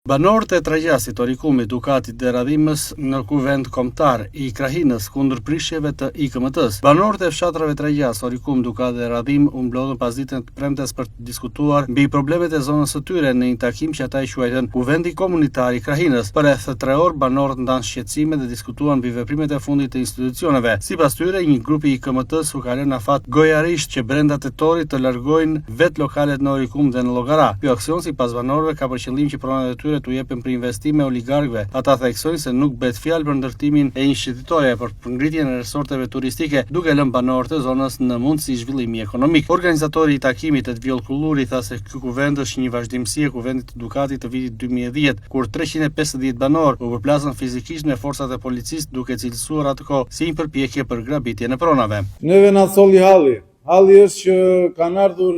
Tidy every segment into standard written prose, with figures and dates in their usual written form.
Banorët e Tragjasit, Orikumit, Dukatit dhe Radhimës në kuvend kombëtar i Krahinës kundër prishjeve të IKMT-s. Banorët e fshatrave Tragjas, Orikum, Dukat dhe Radhim u mblodhën pas ditën e premtes për të diskutuar mbi problemet e zonës së tyre në një takim që ata i quajtën Kuvendi Komunitar i Krahinës. Për rreth 3 orë banorët ndanë shqetësime dhe diskutuan mbi veprimet e fundit të institucioneve. Sipas tyre, një grup i IKMT-s u ka lënë afat gojarisht që brenda tetorit të largojnë vetë lokalet në Orikum dhe në Llogara. Ky aksion sipas banorëve ka për qëllim që pronat e tyre të jepen për investime oligarkëve. Ata theksojnë se nuk bëhet fjalë për ndërtimin e një shititore, por për ngritjen e resorteve turistike, duke lënë banorët e zonës në mundësi zhvillimi ekonomik. Organizatori i takimit Edviol Kulluri tha se ky kuvend është një vazhdimsi e kuvendit të Dukatit të vitit 2010, kur 350 banorë u përplasën fizikisht me forcat e policisë duke cilësuar atë kohë si një përpjekje për grabitjen e pronave. Neve na solli halli. Halli është që kanë ardhur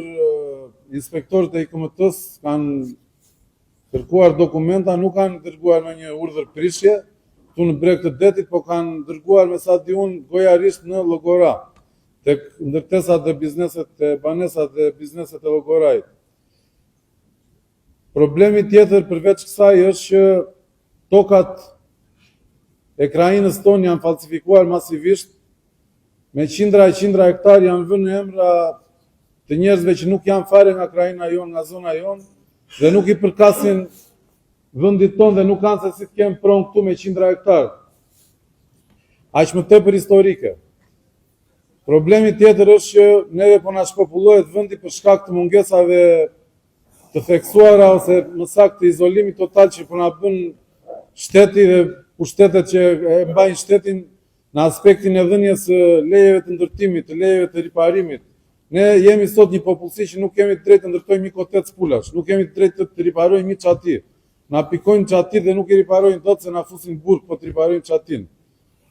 inspektorët e IKMT-s, kanë kërkuar dokumenta, nuk kanë dërguar me një urdhër prishje këtu në breg të detit, po kanë dërguar me sa di unë gojarisht në Llogara, tek ndërtesat dhe bizneset e banesat dhe bizneset e Llogarajit. Problemi tjetër përveç kësaj është që tokat e Krahinës tonë janë falsifikuar masivisht, me qindra e qindra hektar janë vënë në emra të njerëzve që nuk janë fare nga Krahina jonë, nga zona jonë, dhe nuk i përkasin vendit tonë dhe nuk kanë se si të kemë pronë këtu me qindra hektar. Aq më tepër historike. Problemi tjetër është që neve po na shpopullohet vendi për shkak të mungesave të theksuara ose më saktë të izolimit total që po na bën shteti dhe pushtetet që e mbajnë shtetin në aspektin e dhënies së lejeve të ndërtimit, të lejeve të riparimit. Ne jemi sot një popullsi që nuk kemi drejt të ndërtojmë një kotet spulash, nuk kemi drejt të riparojmë një çatir. Na pikojnë çatir dhe nuk i riparojnë dot se na fusin burg po të riparojnë çatin.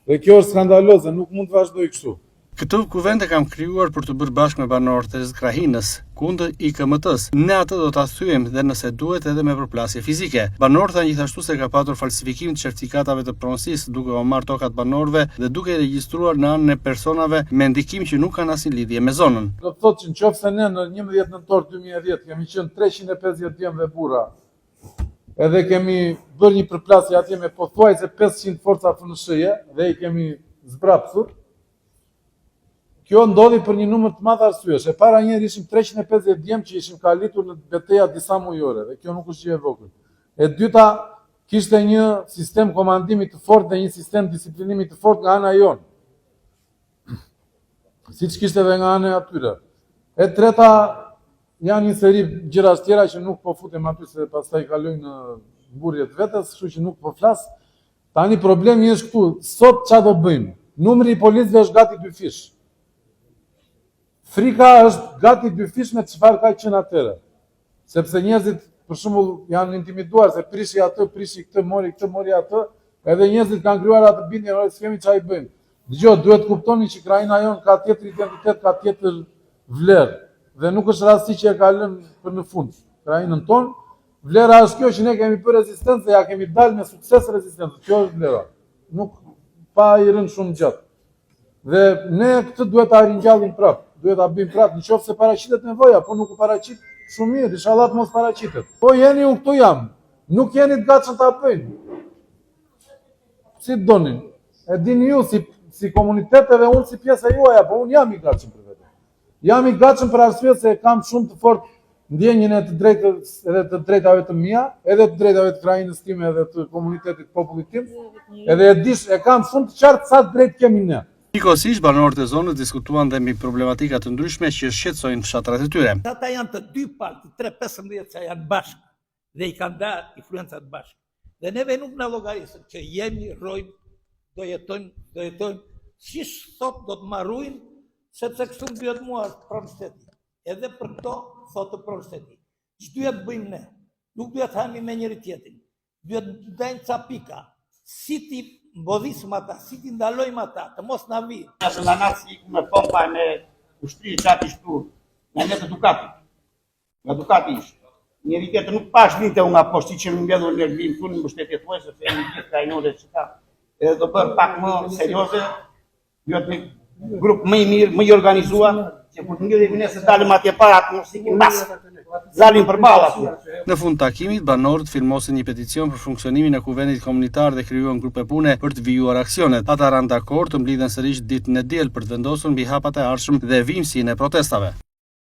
Dhe kjo është skandaloze, nuk mund të vazhdojë kështu. Këtë kuvend e kam krijuar për të bërë bashkë me banorët e Krahinës kundër IKMT-s. Ne atë do ta thyejmë dhe nëse duhet edhe me përplasje fizike. Banorët thanë gjithashtu se ka patur falsifikim të certifikatave të pronësisë duke u marrë tokat banorëve dhe duke regjistruar në anën e personave me ndikim që nuk kanë asnjë lidhje me zonën. Do të thotë që nëse ne në 11 nëntor 2010 kemi qenë 350 djemë dhe burra, edhe kemi bërë një përplasje atje me pothuajse 500 forca FNSH-je dhe i kemi zbrapsur. Kjo ndodhi për një numër të madh arsyesh. E para njëherë ishim 350 djemë që ishim kalitur në betejë disa mujore dhe kjo nuk është gjë e vogël. E dyta, kishte një sistem komandimi të fortë dhe një sistem disiplinimi të fortë nga ana jonë. Siç kishte edhe nga ana e atyre. E treta, janë një seri gjëra tjera që nuk po futem aty se pastaj kalojnë në mburrjet vetes, kështu që nuk po flas. Tani problemi është këtu, sot çfarë do bëjmë? Numri i policëve është gati 2 fish. Frika është gati 2 fish me çfarë ka qenë atëherë. Sepse njerëzit për shembull janë intimiduar se prishi atë, prishi këtë, mori atë, edhe njerëzit kanë krijuar atë bindje, ose s'kemi çfarë i bëjmë. Dgjoj, duhet të kuptoni që Krahina jon ka tjetër identitet, ka tjetër vlerë dhe nuk është rasti që e ka lënë për në fund Krahinën tonë. Vlera është kjo që ne kemi bërë rezistencë, ja kemi dalë me sukses rezistencë. Kjo është vlera. Nuk pa i rënë shumë gjatë. Dhe ne këtë duhet ta ringjallim prapë. Duhet ta bëjmë prapë, nëse paraqitet nevoja, po nuk u paraqit shumë mirë, inshallah të mos paraqitet. Po jeni u këtu jam, nuk jeni të gatshëm ta bëjnë. Si donin? E dini ju si komunitet edhe unë si pjesë e juaja, po unë jam i gatshëm për vete. Jam i gatshëm për arsye se kam shumë të fortë ndjenjën e të drejtës edhe të drejtave të mia, edhe të drejtave të Krahinës time edhe të komunitetit popullit tim, edhe e kam shumë të qartë sa drejt kemi ne. Njëkohësisht, banorët e zonës diskutuan dhe mbi problematika të ndryshme që shqetësojnë fshatrat e tyre. Ata janë të 2 palë, 3-15 që janë bashkë dhe i kanë darë influencat bashkë. Dhe neve nuk në llogarisëm që jemi, rojmë, do jetojmë, si sot do të marrujnë, sepse kështu më duhet mua pronë shteti. Edhe për këto, thotë pronë shteti. Që duhet bëjmë ne? Nuk duhet hami me njëri tjetrin. Duhet dajnë ca pika. Si ti mbodhisëm ata, si ti ndalojmë ata, të mos na vi. Nëse nga nasi me pompa me ushtri çati shtu, nga ne të Dukatit. Nga Dukati ishte. Njëri tjetër nuk pash vinte nga poshtë që më mbledhur në vim këtu në mbështetje tuaj sepse jemi gjithë krajinore që ka. Edhe do bërë pak më serioze, duhet një grup më i mirë, më i organizuar, që kur të ngjellim ne se dalim atje para atë mos ikim pas. Zalim përballë atje. Në fund takimit, banorët firmosin një peticion për funksionimin e kuvendit komunitar dhe krijuan grupe pune për të vijuar aksionet. Ata ranë dakord të mblidhen sërish ditën e diel për të vendosur mbi hapat e ardhshëm dhe vimësinë e protestave.